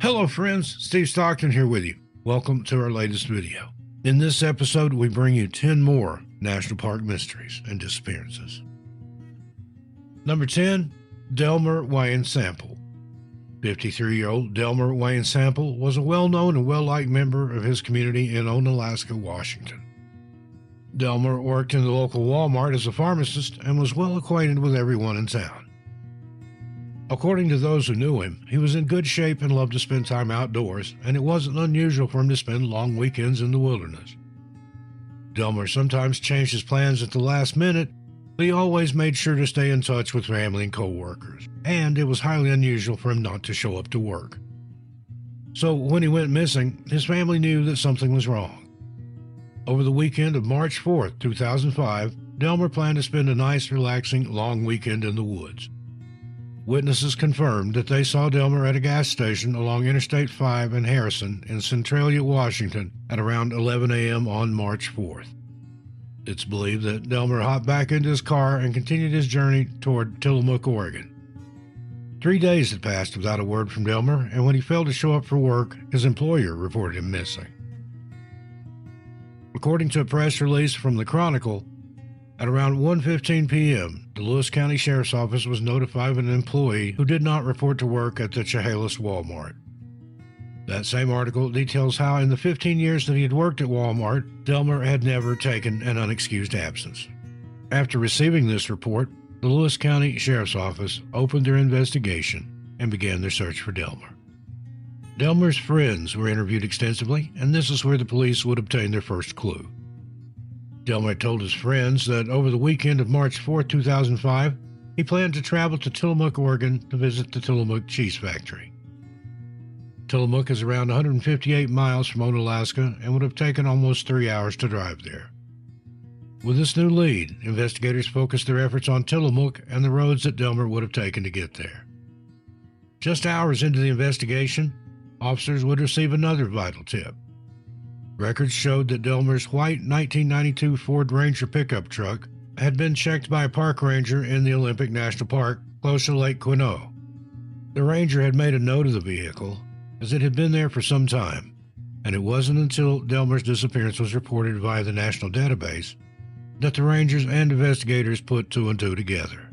Hello friends, Steve Stockton here with you. Welcome to our latest video. In this episode, we bring you 10 more National Park mysteries and disappearances. Number 10, Delmer Wayne Sample. 53-year-old Delmer Wayne Sample was a well-known and well-liked member of his community in Onalaska, Washington. Delmer worked in the local Walmart as a pharmacist and was well acquainted with everyone in town. According to those who knew him, he was in good shape and loved to spend time outdoors, and it wasn't unusual for him to spend long weekends in the wilderness. Delmer sometimes changed his plans at the last minute, but he always made sure to stay in touch with family and co-workers, and it was highly unusual for him not to show up to work. So when he went missing, his family knew that something was wrong. Over the weekend of March 4th, 2005, Delmer planned to spend a nice, relaxing, long weekend in the woods. Witnesses confirmed that they saw Delmer at a gas station along Interstate 5 in Harrison in Centralia, Washington at around 11 a.m. on March 4th. It's believed that Delmer hopped back into his car and continued his journey toward Tillamook, Oregon. 3 days had passed without a word from Delmer, and when he failed to show up for work, his employer reported him missing. According to a press release from the Chronicle, at around 1:15 p.m., the Lewis County Sheriff's Office was notified of an employee who did not report to work at the Chehalis Walmart. That same article details how in the 15 years that he had worked at Walmart, Delmer had never taken an unexcused absence. After receiving this report, the Lewis County Sheriff's Office opened their investigation and began their search for Delmer. Delmer's friends were interviewed extensively, and this is where the police would obtain their first clue. Delmer told his friends that over the weekend of March 4, 2005, he planned to travel to Tillamook, Oregon to visit the Tillamook Cheese Factory. Tillamook is around 158 miles from Onalaska and would have taken almost 3 hours to drive there. With this new lead, investigators focused their efforts on Tillamook and the roads that Delmer would have taken to get there. Just hours into the investigation, officers would receive another vital tip. Records showed that Delmer's white 1992 Ford Ranger pickup truck had been checked by a park ranger in the Olympic National Park close to Lake Quinault. The ranger had made a note of the vehicle, as it had been there for some time, and it wasn't until Delmer's disappearance was reported via the national database that the rangers and investigators put two and two together.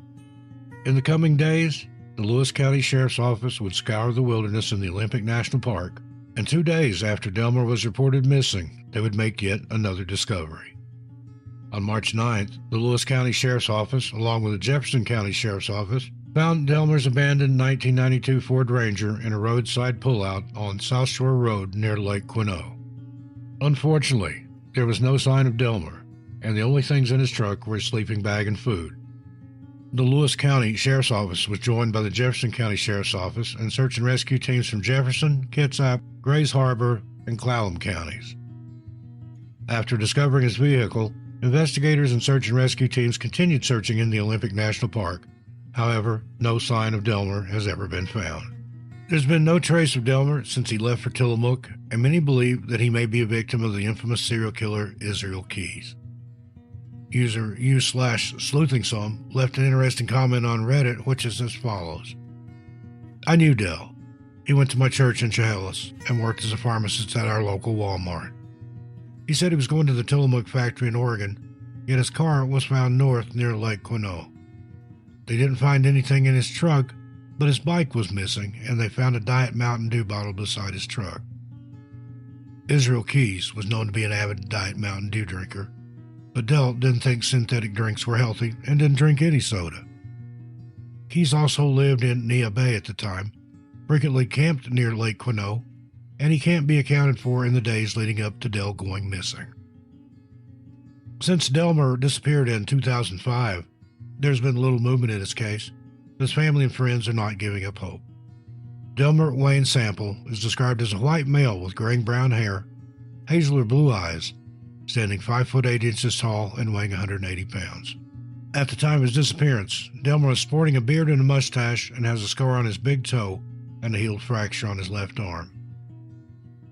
In the coming days, the Lewis County Sheriff's Office would scour the wilderness in the Olympic National Park, and 2 days after Delmer was reported missing, they would make yet another discovery. On March 9th, the Lewis County Sheriff's Office, along with the Jefferson County Sheriff's Office, found Delmer's abandoned 1992 Ford Ranger in a roadside pullout on South Shore Road near Lake Quinault. Unfortunately, there was no sign of Delmer, and the only things in his truck were a sleeping bag and food. The Lewis County Sheriff's Office was joined by the Jefferson County Sheriff's Office and search and rescue teams from Jefferson, Kitsap, Grays Harbor, and Clallam counties. After discovering his vehicle, investigators and search and rescue teams continued searching in the Olympic National Park. However, no sign of Delmer has ever been found. There's been no trace of Delmer since he left for Tillamook, and many believe that he may be a victim of the infamous serial killer Israel Keys. User u/sleuthing left an interesting comment on Reddit, which is as follows. I knew Del. He went to my church in Chehalis and worked as a pharmacist at our local Walmart. He said he was going to the Tillamook factory in Oregon, yet his car was found north near Lake Quinault. They didn't find anything in his truck, but his bike was missing, and they found a Diet Mountain Dew bottle beside his truck. Israel Keys was known to be an avid Diet Mountain Dew drinker, but Del didn't think synthetic drinks were healthy and didn't drink any soda. Keys also lived in Nia Bay at the time, frequently camped near Lake Quinault, and he can't be accounted for in the days leading up to Del going missing. Since Delmer disappeared in 2005, there's been little movement in his case. His family and friends are not giving up hope. Delmer Wayne Sample is described as a white male with graying-brown hair, hazel or blue eyes, standing 5 foot 8 inches tall and weighing 180 pounds. At the time of his disappearance, Delmer was sporting a beard and a mustache and has a scar on his big toe and a healed fracture on his left arm.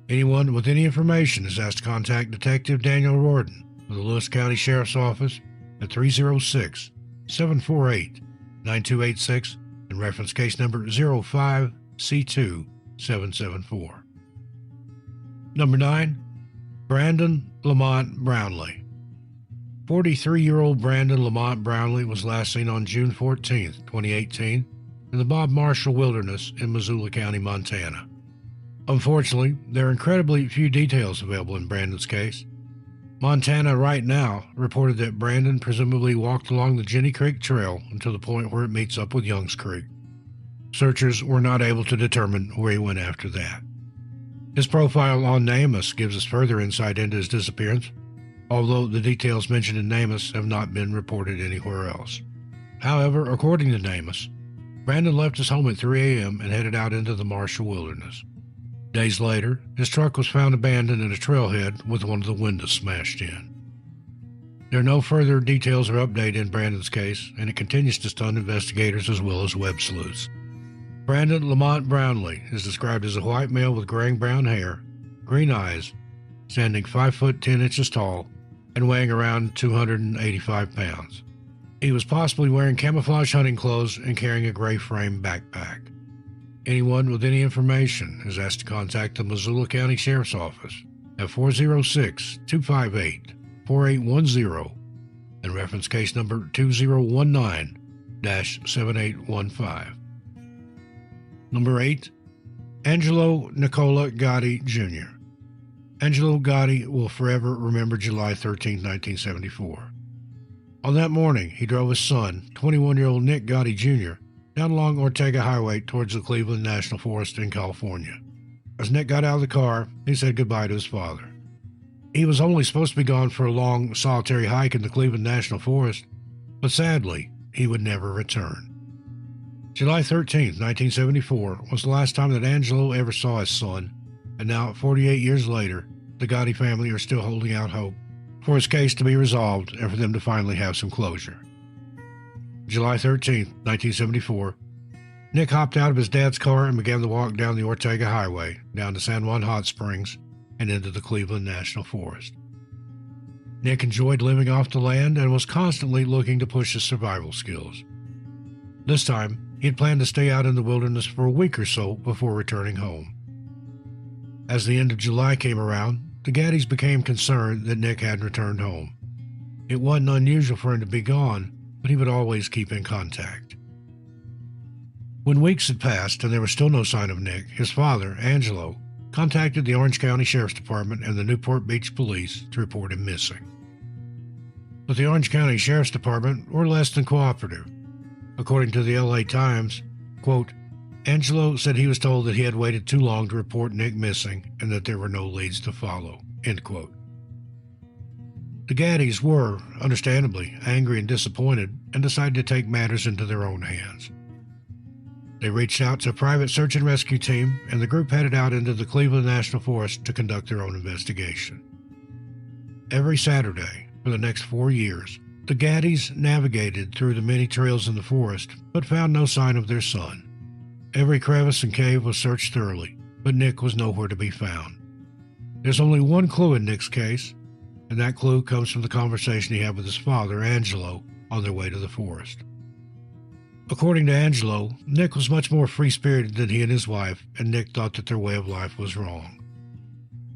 Anyone with any information is asked to contact Detective Daniel Rorden of the Lewis County Sheriff's Office at 306-748-9286 and reference case number 05C2 774. Number 9. Brandon Lamont Brownley. 43-year-old Brandon Lamont Brownley was last seen on June 14, 2018, in the Bob Marshall Wilderness in Missoula County, Montana. Unfortunately, there are incredibly few details available in Brandon's case. Montana Right Now reported that Brandon presumably walked along the Jenny Creek Trail until the point where it meets up with Youngs Creek. Searchers were not able to determine where he went after that. His profile on NamUs gives us further insight into his disappearance, although the details mentioned in NamUs have not been reported anywhere else. However, according to NamUs, Brandon left his home at 3 a.m. and headed out into the Marshall Wilderness. Days later, his truck was found abandoned in a trailhead with one of the windows smashed in. There are no further details or update in Brandon's case, and it continues to stun investigators as well as web sleuths. Brandon Lamont Brownley is described as a white male with graying brown hair, green eyes, standing 5 foot 10 inches tall, and weighing around 285 pounds. He was possibly wearing camouflage hunting clothes and carrying a gray frame backpack. Anyone with any information is asked to contact the Missoula County Sheriff's Office at 406-258-4810 and reference case number 2019-7815. Number 8. Angelo Gotti Jr. Angelo Gotti will forever remember July 13, 1974. On that morning, he drove his son, 21-year-old Nick Gotti Jr., down along Ortega Highway towards the Cleveland National Forest in California. As Nick got out of the car, he said goodbye to his father. He was only supposed to be gone for a long, solitary hike in the Cleveland National Forest, but sadly, he would never return. July 13, 1974 was the last time that Angelo ever saw his son, and now, 48 years later, the Gotti family are still holding out hope for his case to be resolved and for them to finally have some closure. July 13, 1974, Nick hopped out of his dad's car and began to walk down the Ortega Highway, down to San Juan Hot Springs, and into the Cleveland National Forest. Nick enjoyed living off the land and was constantly looking to push his survival skills. This time, he had planned to stay out in the wilderness for a week or so before returning home. As the end of July came around, the Gottis became concerned that Nick hadn't returned home. It wasn't unusual for him to be gone, but he would always keep in contact. When weeks had passed and there was still no sign of Nick, his father, Angelo, contacted the Orange County Sheriff's Department and the Newport Beach Police to report him missing. But the Orange County Sheriff's Department were less than cooperative. According to the LA Times, quote, Angelo said he was told that he had waited too long to report Nick missing and that there were no leads to follow, end quote. The Gottis were, understandably, angry and disappointed and decided to take matters into their own hands. They reached out to a private search and rescue team, and the group headed out into the Cleveland National Forest to conduct their own investigation. Every Saturday, for the next 4 years, the Gottis navigated through the many trails in the forest, but found no sign of their son. Every crevice and cave was searched thoroughly, but Nick was nowhere to be found. There's only one clue in Nick's case, and that clue comes from the conversation he had with his father, Angelo, on their way to the forest. According to Angelo, Nick was much more free-spirited than he and his wife, and Nick thought that their way of life was wrong.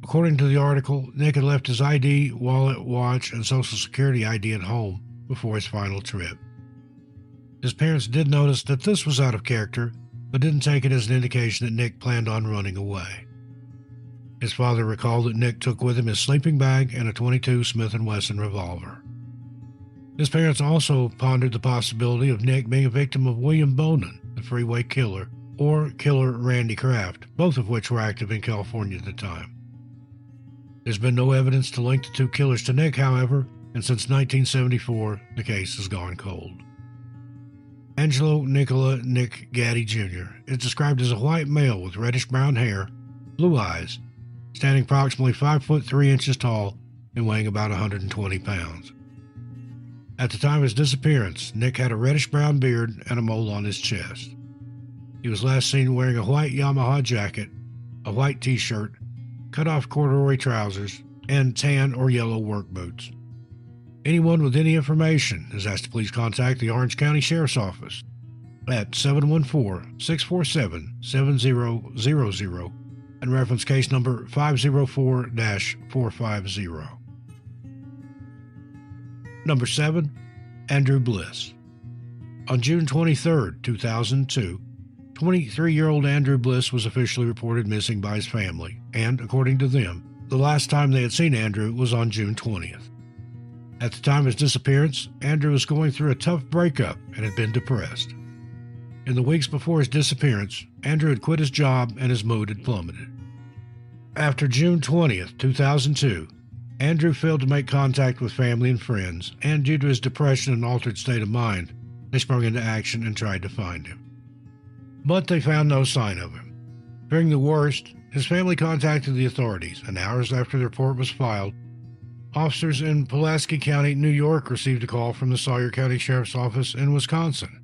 According to the article, Nick had left his ID, wallet, watch, and Social Security ID at home before his final trip. His parents did notice that this was out of character, but didn't take it as an indication that Nick planned on running away. His father recalled that Nick took with him his sleeping bag and a .22 Smith & Wesson revolver. His parents also pondered the possibility of Nick being a victim of William Bonin, the freeway killer, or killer Randy Kraft, both of which were active in California at the time. There's been no evidence to link the two killers to Nick, however, and since 1974, the case has gone cold. Angelo Nick Gotti Jr. is described as a white male with reddish-brown hair, blue eyes, standing approximately 5 foot 3 inches tall and weighing about 120 pounds. At the time of his disappearance, Nick had a reddish-brown beard and a mole on his chest. He was last seen wearing a white Yamaha jacket, a white t-shirt, cut-off corduroy trousers, and tan or yellow work boots. Anyone with any information is asked to please contact the Orange County Sheriff's Office at 714-647-7000 and reference case number 504-450. Number 7. Andrew Bliss. On June 23, 2002, 23-year-old Andrew Bliss was officially reported missing by his family, and, according to them, the last time they had seen Andrew was on June 20th. At the time of his disappearance, Andrew was going through a tough breakup and had been depressed. In the weeks before his disappearance, Andrew had quit his job and his mood had plummeted. After June 20th, 2002, Andrew failed to make contact with family and friends, and due to his depression and altered state of mind, they sprung into action and tried to find him. But they found no sign of him. Fearing the worst, his family contacted the authorities, and hours after the report was filed, officers in Pulaski County, New York received a call from the Sawyer County Sheriff's Office in Wisconsin.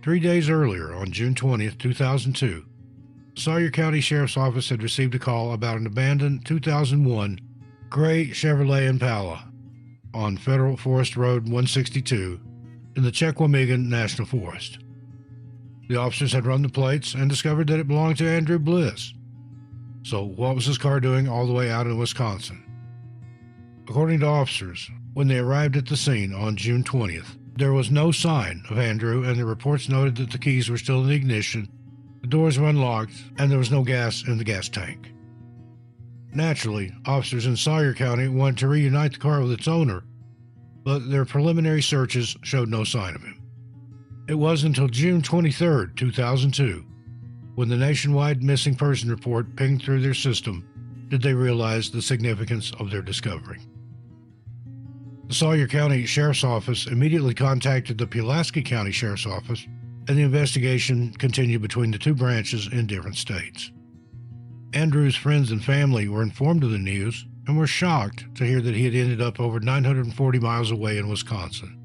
3 days earlier, on June 20th, 2002, the Sawyer County Sheriff's Office had received a call about an abandoned 2001 gray Chevrolet Impala on Federal Forest Road 162 in the Chequamegon National Forest. The officers had run the plates and discovered that it belonged to Andrew Bliss. So what was his car doing all the way out in Wisconsin? According to officers, when they arrived at the scene on June 20th, there was no sign of Andrew, and the reports noted that the keys were still in the ignition, the doors were unlocked, and there was no gas in the gas tank. Naturally, officers in Sawyer County wanted to reunite the car with its owner, but their preliminary searches showed no sign of him. It was until June 23, 2002, when the nationwide missing person report pinged through their system, did they realize the significance of their discovery. The Sawyer County Sheriff's Office immediately contacted the Pulaski County Sheriff's Office, and the investigation continued between the two branches in different states. Andrew's friends and family were informed of the news and were shocked to hear that he had ended up over 940 miles away in Wisconsin.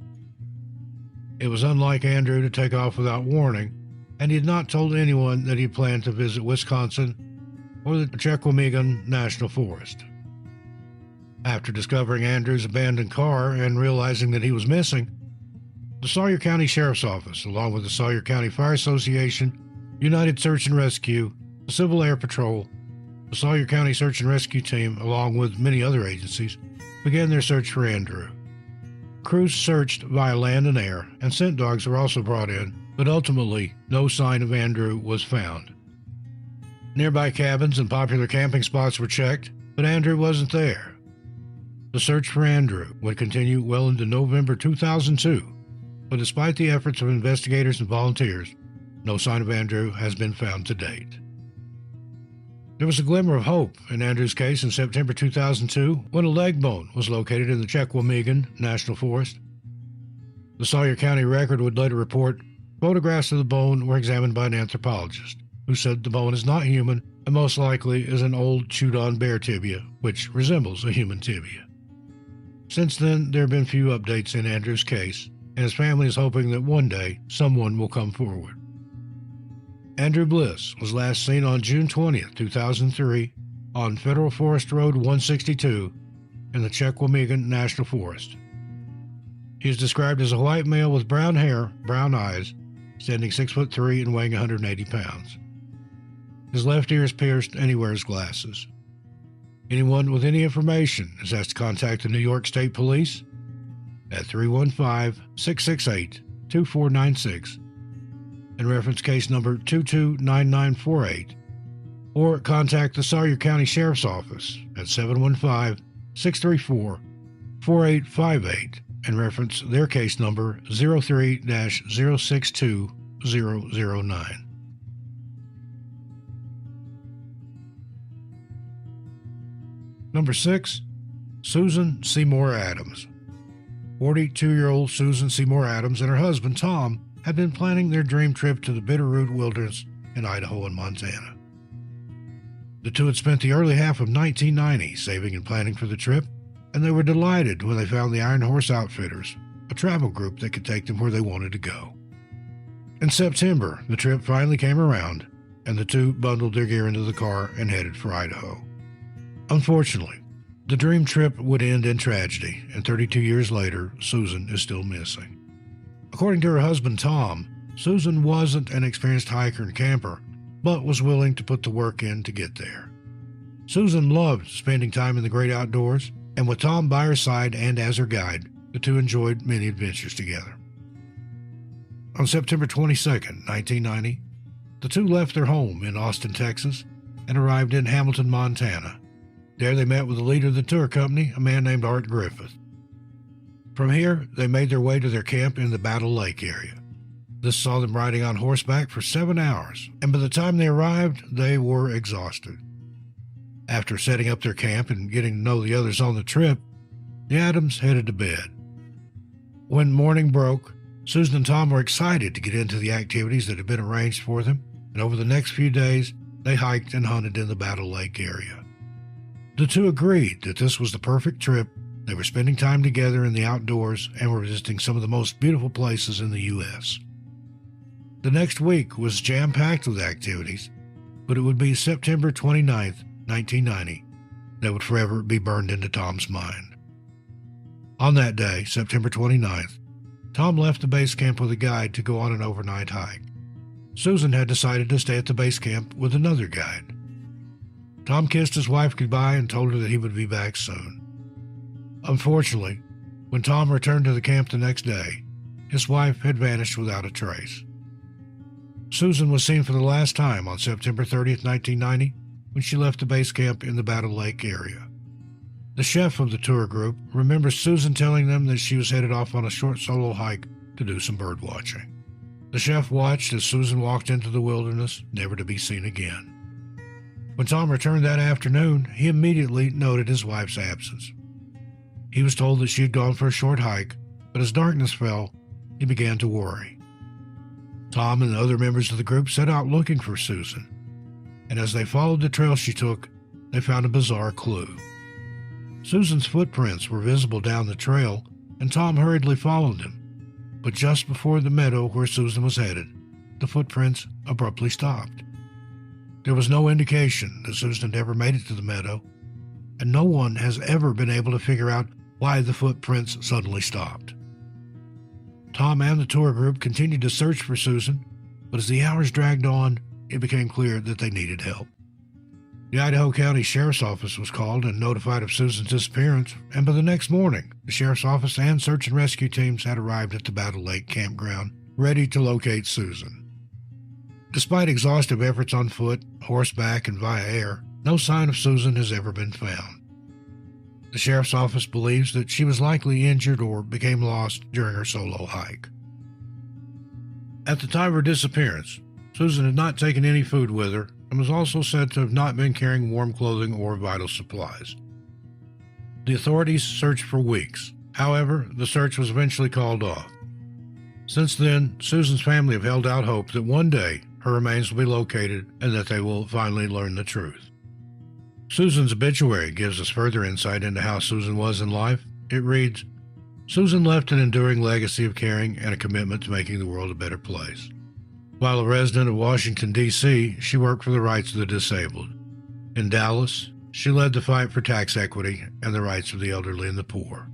It was unlike Andrew to take off without warning, and he had not told anyone that he planned to visit Wisconsin or the Chequamegon National Forest. After discovering Andrew's abandoned car and realizing that he was missing, the Sawyer County Sheriff's Office, along with the Sawyer County Fire Association, United Search and Rescue, the Civil Air Patrol, the Sawyer County Search and Rescue Team, along with many other agencies, began their search for Andrew. Crews searched via land and air, and scent dogs were also brought in, but ultimately no sign of Andrew was found. Nearby cabins and popular camping spots were checked, but Andrew wasn't there. The search for Andrew would continue well into November 2002, but despite the efforts of investigators and volunteers, no sign of Andrew has been found to date. There was a glimmer of hope in Andrew's case in September 2002 when a leg bone was located in the Chequamegon National Forest. The Sawyer County Record would later report photographs of the bone were examined by an anthropologist, who said the bone is not human and most likely is an old chewed-on bear tibia, which resembles a human tibia. Since then, there have been few updates in Andrew's case, and his family is hoping that one day someone will come forward. Andrew Bliss was last seen on June 20, 2003, on Federal Forest Road 162 in the Chequamegon National Forest. He is described as a white male with brown hair, brown eyes, standing 6'3" and weighing 180 pounds. His left ear is pierced and he wears glasses. Anyone with any information is asked to contact the New York State Police at 315-668-2496 and reference case number 229948, or contact the Sawyer County Sheriff's Office at 715-634-4858 and reference their case number 03-062009. Number 6. Susan Seymour Adams. 42-year-old Susan Seymour Adams and her husband, Tom, had been planning their dream trip to the Bitterroot Wilderness in Idaho and Montana. The two had spent the early half of 1990 saving and planning for the trip, and they were delighted when they found the Iron Horse Outfitters, a travel group that could take them where they wanted to go. In September, the trip finally came around, and the two bundled their gear into the car and headed for Idaho. Unfortunately, the dream trip would end in tragedy, and 32 years later, Susan is still missing. According to her husband, Tom, Susan wasn't an experienced hiker and camper, but was willing to put the work in to get there. Susan loved spending time in the great outdoors, and with Tom by her side and as her guide, the two enjoyed many adventures together. On September 22, 1990, the two left their home in Austin, Texas, and arrived in Hamilton, Montana. There they met with the leader of the tour company, a man named Art Griffith. From here, they made their way to their camp in the Battle Lake area. This saw them riding on horseback for 7 hours, and by the time they arrived, they were exhausted. After setting up their camp and getting to know the others on the trip, the Adams headed to bed. When morning broke, Susan and Tom were excited to get into the activities that had been arranged for them, and over the next few days, they hiked and hunted in the Battle Lake area. The two agreed that this was the perfect trip. They were spending time together in the outdoors and were visiting some of the most beautiful places in the U.S. The next week was jam-packed with activities, but it would be September 29th, 1990, that would forever be burned into Tom's mind. On that day, September 29th, Tom left the base camp with a guide to go on an overnight hike. Susan had decided to stay at the base camp with another guide. Tom kissed his wife goodbye and told her that he would be back soon. Unfortunately, when Tom returned to the camp the next day, his wife had vanished without a trace. Susan was seen for the last time on September 30th, 1990, when she left the base camp in the Battle Lake area. The chef of the tour group remembers Susan telling them that she was headed off on a short solo hike to do some bird watching. The chef watched as Susan walked into the wilderness, never to be seen again. When Tom returned that afternoon, he immediately noted his wife's absence. He was told that she had gone for a short hike, but as darkness fell, he began to worry. Tom and the other members of the group set out looking for Susan, and as they followed the trail she took, they found a bizarre clue. Susan's footprints were visible down the trail, and Tom hurriedly followed them. But just before the meadow where Susan was headed, the footprints abruptly stopped. There was no indication that Susan had ever made it to the meadow, and no one has ever been able to figure out why the footprints suddenly stopped. Tom and the tour group continued to search for Susan, but as the hours dragged on, it became clear that they needed help. The Idaho County Sheriff's Office was called and notified of Susan's disappearance, and by the next morning, the Sheriff's Office and search and rescue teams had arrived at the Battle Lake campground, ready to locate Susan. Despite exhaustive efforts on foot, horseback, and via air, no sign of Susan has ever been found. The Sheriff's Office believes that she was likely injured or became lost during her solo hike. At the time of her disappearance, Susan had not taken any food with her and was also said to have not been carrying warm clothing or vital supplies. The authorities searched for weeks. However, the search was eventually called off. Since then, Susan's family have held out hope that one day her remains will be located and that they will finally learn the truth. Susan's obituary gives us further insight into how Susan was in life. It reads, "Susan left an enduring legacy of caring and a commitment to making the world a better place. While a resident of Washington, D.C., she worked for the rights of the disabled. In Dallas, she led the fight for tax equity and the rights of the elderly and the poor.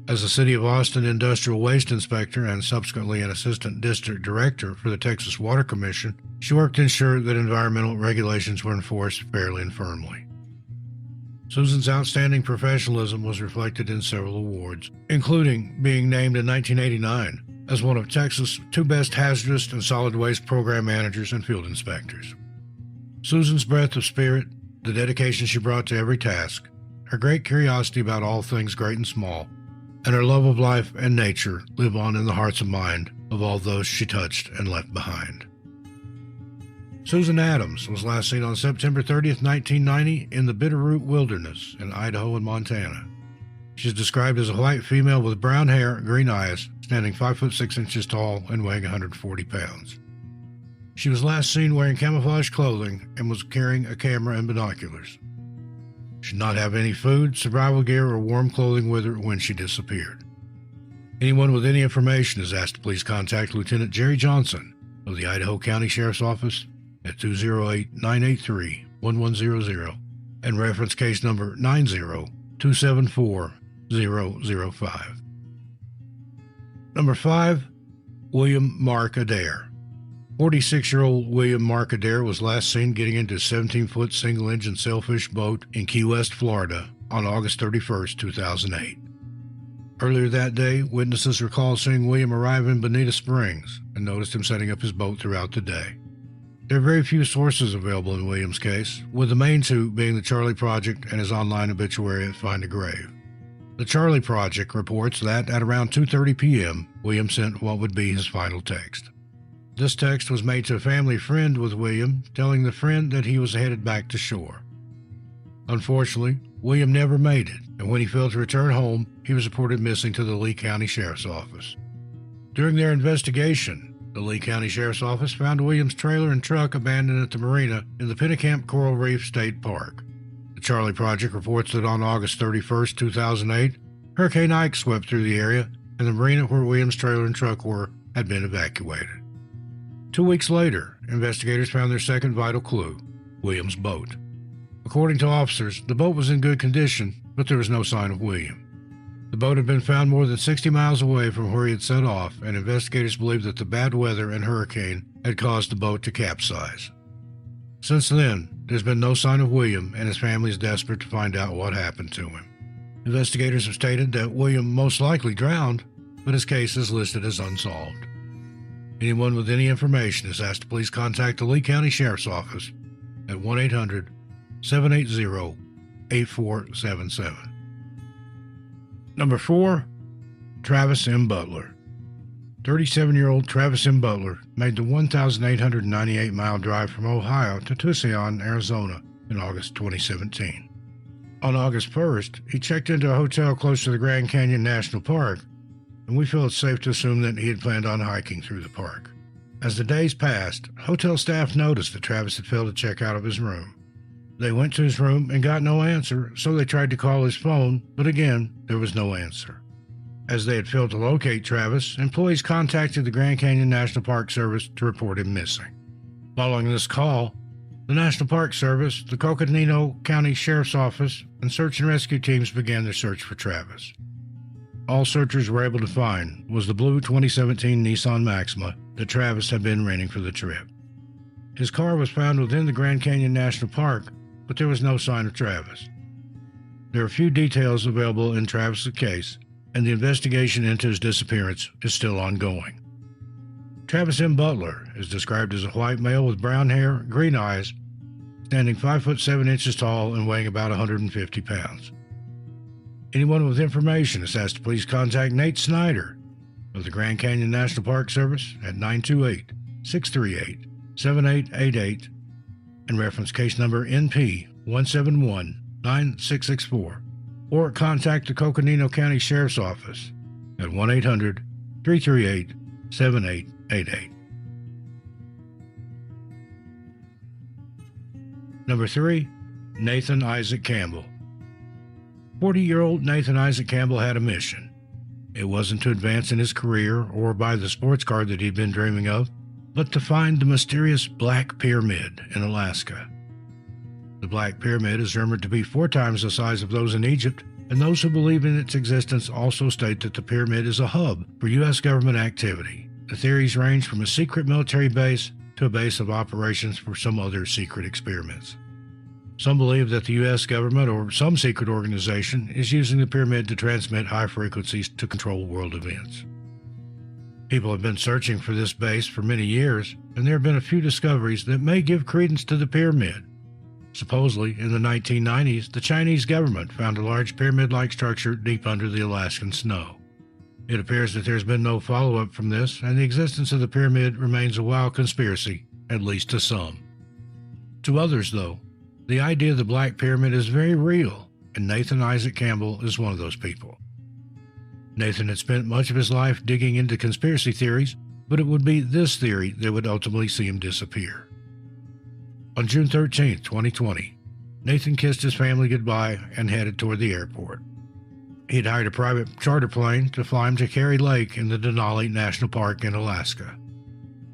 As a City of Austin Industrial Waste Inspector and subsequently an Assistant District Director for the Texas Water Commission, she worked to ensure that environmental regulations were enforced fairly and firmly. Susan's outstanding professionalism was reflected in several awards, including being named in 1989 as one of Texas' 2 best hazardous and solid waste program managers and field inspectors. Susan's breadth of spirit, the dedication she brought to every task, her great curiosity about all things great and small, and her love of life and nature live on in the hearts and mind of all those she touched and left behind." Susan Adams was last seen on September 30th, 1990 in the Bitterroot Wilderness in Idaho and Montana. She is described as a white female with brown hair, green eyes, standing 5 foot 6 inches tall and weighing 140 pounds. She was last seen wearing camouflage clothing and was carrying a camera and binoculars. She did not have any food, survival gear, or warm clothing with her when she disappeared. Anyone with any information is asked to please contact Lieutenant Jerry Johnson of the Idaho County Sheriff's Office at 208-983-1100 and reference case number 90274-005. Number 5, William Mark Adair. 46-year-old William Mark Adair was last seen getting into a 17-foot single-engine sailfish boat in Key West, Florida on August 31, 2008. Earlier that day, witnesses recalled seeing William arrive in Bonita Springs and noticed him setting up his boat throughout the day. There are very few sources available in William's case, with the main two being the Charlie Project and his online obituary at Find a Grave. The Charlie Project reports that at around 2:30 p.m., William sent what would be his final text. This text was made to a family friend with William, telling the friend that he was headed back to shore. Unfortunately, William never made it, and when he failed to return home, he was reported missing to the Lee County Sheriff's Office. During their investigation, the Lee County Sheriff's Office found William's trailer and truck abandoned at the marina in the Pennicamp Coral Reef State Park. The Charlie Project reports that on August 31, 2008, Hurricane Ike swept through the area, and the marina where William's trailer and truck were had been evacuated. 2 weeks later, investigators found their second vital clue, William's boat. According to officers, the boat was in good condition, but there was no sign of William. The boat had been found more than 60 miles away from where he had set off, and investigators believe that the bad weather and hurricane had caused the boat to capsize. Since then, there's been no sign of William, and his family is desperate to find out what happened to him. Investigators have stated that William most likely drowned, but his case is listed as unsolved. Anyone with any information is asked to please contact the Lee County Sheriff's Office at 1-800-780-8477. Number 4, Travis M. Butler. 37-year-old Travis M. Butler made the 1,898-mile drive from Ohio to Tucson, Arizona in August 2017. On August 1st, he checked into a hotel close to the Grand Canyon National Park, and we feel it's safe to assume that he had planned on hiking through the park. As the days passed, hotel staff noticed that Travis had failed to check out of his room. They went to his room and got no answer, so they tried to call his phone, but again, there was no answer. As they had failed to locate Travis, employees contacted the Grand Canyon National Park Service to report him missing. Following this call, the National Park Service, the Coconino County Sheriff's Office, and search and rescue teams began their search for Travis. All searchers were able to find was the blue 2017 Nissan Maxima that Travis had been renting for the trip. His car was found within the Grand Canyon National Park, but there was no sign of Travis. There are few details available in Travis's case, and the investigation into his disappearance is still ongoing. Travis M. Butler is described as a white male with brown hair, green eyes, standing 5 foot 7 inches tall and weighing about 150 pounds. Anyone with information is asked to please contact Nate Snyder of the Grand Canyon National Park Service at 928-638-7888 and reference case number NP 171-9664, or contact the Coconino County Sheriff's Office at 1-800-338-7888. Number 3, Nathan Isaac Campbell. 40-year-old Nathan Isaac Campbell had a mission. It wasn't to advance in his career or buy the sports car that he'd been dreaming of, but to find the mysterious Black Pyramid in Alaska. The Black Pyramid is rumored to be 4 times the size of those in Egypt, and those who believe in its existence also state that the pyramid is a hub for U.S. government activity. The theories range from a secret military base to a base of operations for some other secret experiments. Some believe that the U.S. government or some secret organization is using the pyramid to transmit high frequencies to control world events. People have been searching for this base for many years, and there have been a few discoveries that may give credence to the pyramid. Supposedly, in the 1990s, the Chinese government found a large pyramid-like structure deep under the Alaskan snow. It appears that there's been no follow-up from this, and the existence of the pyramid remains a wild conspiracy, at least to some. To others, though, the idea of the Black Pyramid is very real, and Nathan Isaac Campbell is one of those people. Nathan had spent much of his life digging into conspiracy theories, but it would be this theory that would ultimately see him disappear. On June 13, 2020, Nathan kissed his family goodbye and headed toward the airport. He had hired a private charter plane to fly him to Carrie Lake in the Denali National Park in Alaska.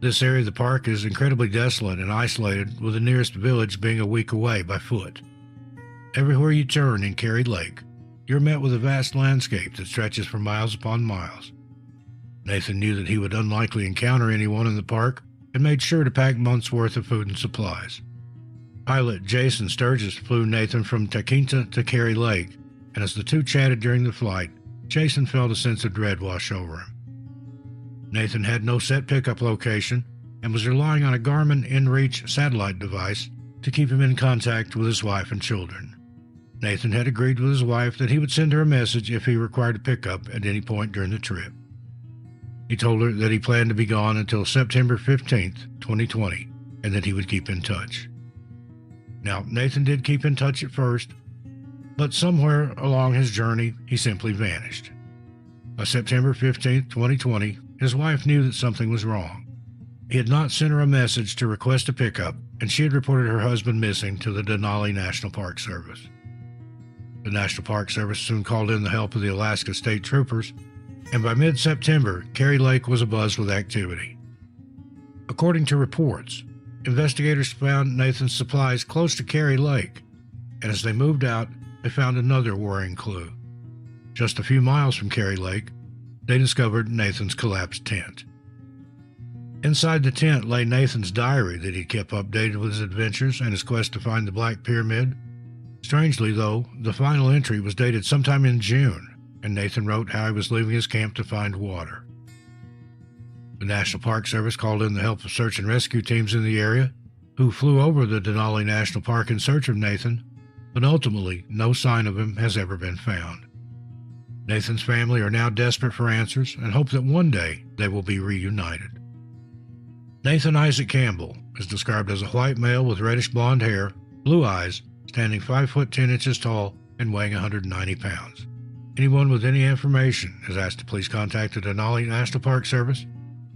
This area of the park is incredibly desolate and isolated, with the nearest village being a week away by foot. Everywhere you turn in Carrie Lake, you're met with a vast landscape that stretches for miles upon miles. Nathan knew that he would unlikely encounter anyone in the park and made sure to pack months' worth of food and supplies. Pilot Jason Sturgis flew Nathan from Taquinta to Carey Lake, and as the two chatted during the flight, Jason felt a sense of dread wash over him. Nathan had no set pickup location and was relying on a Garmin InReach satellite device to keep him in contact with his wife and children. Nathan had agreed with his wife that he would send her a message if he required a pickup at any point during the trip. He told her that he planned to be gone until September 15th, 2020, and that he would keep in touch. Now, Nathan did keep in touch at first, but somewhere along his journey, he simply vanished. By September 15th, 2020, his wife knew that something was wrong. He had not sent her a message to request a pickup, and she had reported her husband missing to the Denali National Park Service. The National Park Service soon called in the help of the Alaska State Troopers, and by mid-September, Carey Lake was abuzz with activity. According to reports, investigators found Nathan's supplies close to Carey Lake, and as they moved out, they found another worrying clue. Just a few miles from Carey Lake, they discovered Nathan's collapsed tent. Inside the tent lay Nathan's diary that he kept updated with his adventures and his quest to find the Black Pyramid. Strangely, though, the final entry was dated sometime in June, and Nathan wrote how he was leaving his camp to find water. The National Park Service called in the help of search and rescue teams in the area, who flew over the Denali National Park in search of Nathan, but ultimately no sign of him has ever been found. Nathan's family are now desperate for answers and hope that one day they will be reunited. Nathan Isaac Campbell is described as a white male with reddish blonde hair, blue eyes, standing 5 foot 10 inches tall and weighing 190 pounds. Anyone with any information is asked to please contact the Denali National Park Service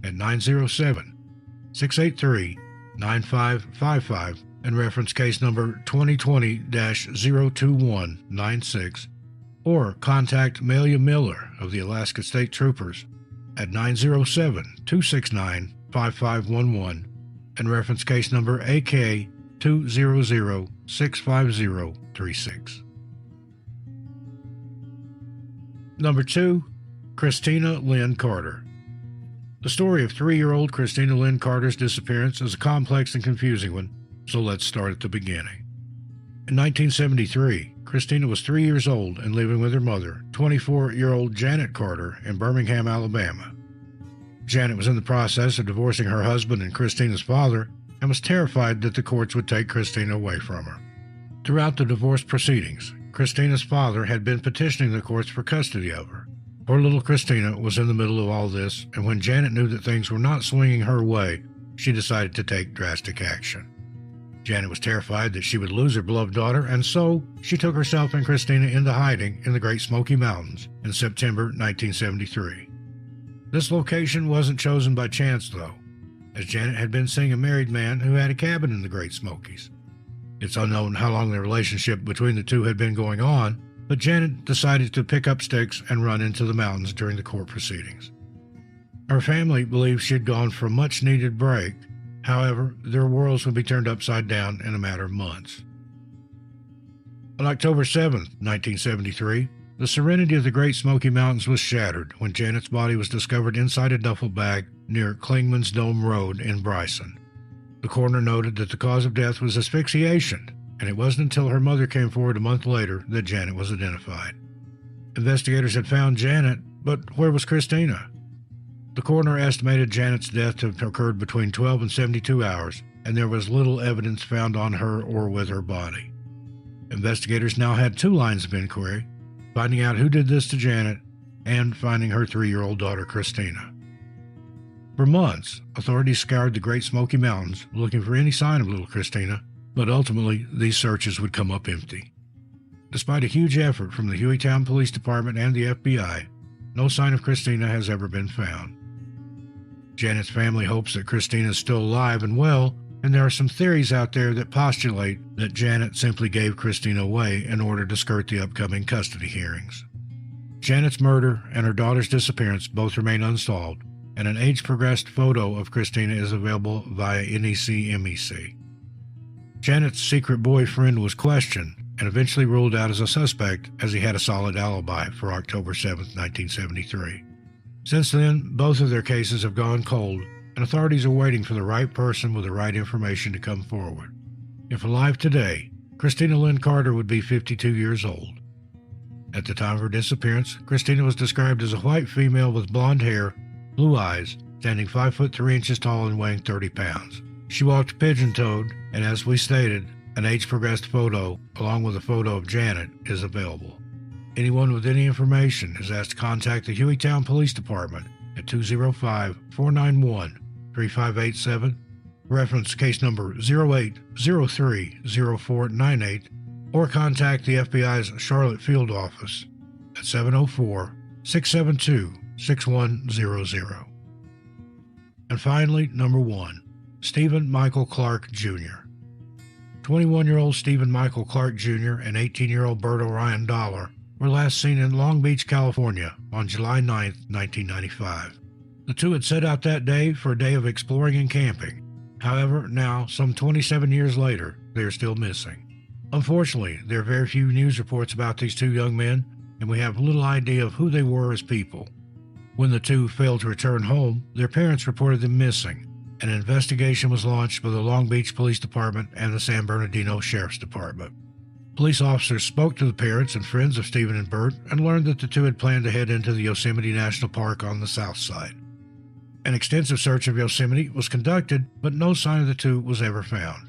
at 907-683-9555 and reference case number 2020-02196, or contact Melia Miller of the Alaska State Troopers at 907-269-5511 and reference case number AK 200-65036. Number 2, Christina Lynn Carter. The story of 3-year-old Christina Lynn Carter's disappearance is a complex and confusing one, so let's start at the beginning. In 1973, Christina was 3 years old and living with her mother, 24-year-old Janet Carter, in Birmingham, Alabama. Janet was in the process of divorcing her husband and Christina's father and was terrified that the courts would take Christina away from her. Throughout the divorce proceedings, Christina's father had been petitioning the courts for custody of her. Poor little Christina was in the middle of all this, and when Janet knew that things were not swinging her way, she decided to take drastic action. Janet was terrified that she would lose her beloved daughter, and so she took herself and Christina into hiding in the Great Smoky Mountains in September 1973. This location wasn't chosen by chance, though, as Janet had been seeing a married man who had a cabin in the Great Smokies. It's unknown how long the relationship between the two had been going on, but Janet decided to pick up sticks and run into the mountains during the court proceedings. Her family believed she had gone for a much-needed break. However, their worlds would be turned upside down in a matter of months. On October 7, 1973, the serenity of the Great Smoky Mountains was shattered when Janet's body was discovered inside a duffel bag near Clingman's Dome Road in Bryson. The coroner noted that the cause of death was asphyxiation, and it wasn't until her mother came forward a month later that Janet was identified. Investigators had found Janet, but where was Christina? The coroner estimated Janet's death to have occurred between 12 and 72 hours, and there was little evidence found on her or with her body. Investigators now had 2 lines of inquiry, finding out who did this to Janet and finding her 3-year-old daughter Christina. For months, authorities scoured the Great Smoky Mountains looking for any sign of little Christina, but ultimately these searches would come up empty. Despite a huge effort from the Hueytown Police Department and the FBI, no sign of Christina has ever been found. Janet's family hopes that Christina is still alive and well, and there are some theories out there that postulate that Janet simply gave Christina away in order to skirt the upcoming custody hearings. Janet's murder and her daughter's disappearance both remain unsolved, and an age-progressed photo of Christina is available via NEC-MEC. Janet's secret boyfriend was questioned and eventually ruled out as a suspect as he had a solid alibi for October 7, 1973. Since then, both of their cases have gone cold, and authorities are waiting for the right person with the right information to come forward. If alive today, Christina Lynn Carter would be 52 years old. At the time of her disappearance, Christina was described as a white female with blonde hair, blue eyes, standing 5 foot 3 inches tall and weighing 30 pounds. She walked pigeon-toed, and as we stated, an age-progressed photo, along with a photo of Janet, is available. Anyone with any information is asked to contact the Hueytown Police Department at 205-491-3587, reference case number 08030498, or contact the FBI's Charlotte Field Office at 704-672-6100. And finally, number 1, Stephen Michael Clark, Jr. 21-year-old Stephen Michael Clark, Jr. and 18-year-old Bert Orion Dollar were last seen in Long Beach, California on July 9, 1995. The two had set out that day for a day of exploring and camping. However, now, some 27 years later, they are still missing. Unfortunately, there are very few news reports about these two young men, and we have little idea of who they were as people. When the two failed to return home, their parents reported them missing. An investigation was launched by the Long Beach Police Department and the San Bernardino Sheriff's Department. Police officers spoke to the parents and friends of Stephen and Bert and learned that the two had planned to head into the Yosemite National Park on the south side. An extensive search of Yosemite was conducted, but no sign of the two was ever found.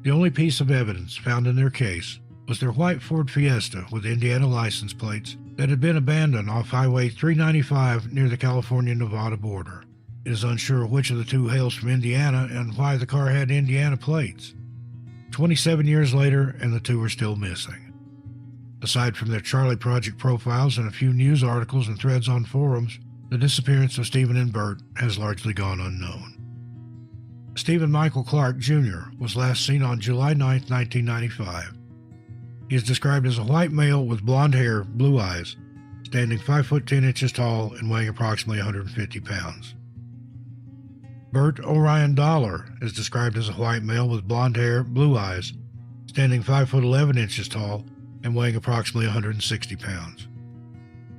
The only piece of evidence found in their case was their white Ford Fiesta with Indiana license plates that had been abandoned off Highway 395 near the California-Nevada border. It is unsure which of the two hails from Indiana and why the car had Indiana plates. 27 years later, and the two are still missing. Aside from their Charlie Project profiles and a few news articles and threads on forums, the disappearance of Stephen and Bert has largely gone unknown. Stephen Michael Clark, Jr. was last seen on July 9, 1995. He is described as a white male with blonde hair, blue eyes, standing 5 foot 10 inches tall and weighing approximately 150 pounds. Bert Orion Dollar is described as a white male with blonde hair, blue eyes, standing 5 foot 11 inches tall and weighing approximately 160 pounds.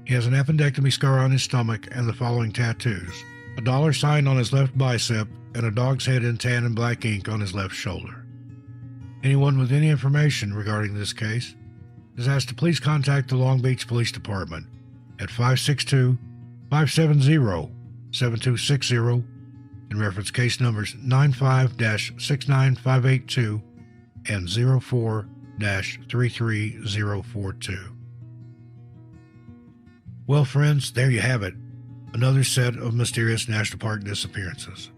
He has an appendectomy scar on his stomach and the following tattoos: a dollar sign on his left bicep and a dog's head in tan and black ink on his left shoulder. Anyone with any information regarding this case is asked to please contact the Long Beach Police Department at 562-570-7260 and reference case numbers 95-69582 and 04-33042. Well, friends, there you have it. Another set of mysterious national park disappearances.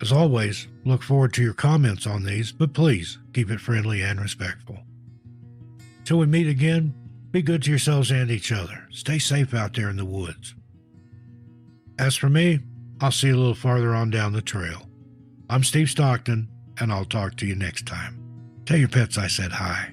As always, look forward to your comments on these, but please keep it friendly and respectful. Till we meet again, be good to yourselves and each other. Stay safe out there in the woods. As for me, I'll see you a little farther on down the trail. I'm Steve Stockton, and I'll talk to you next time. Tell your pets I said hi.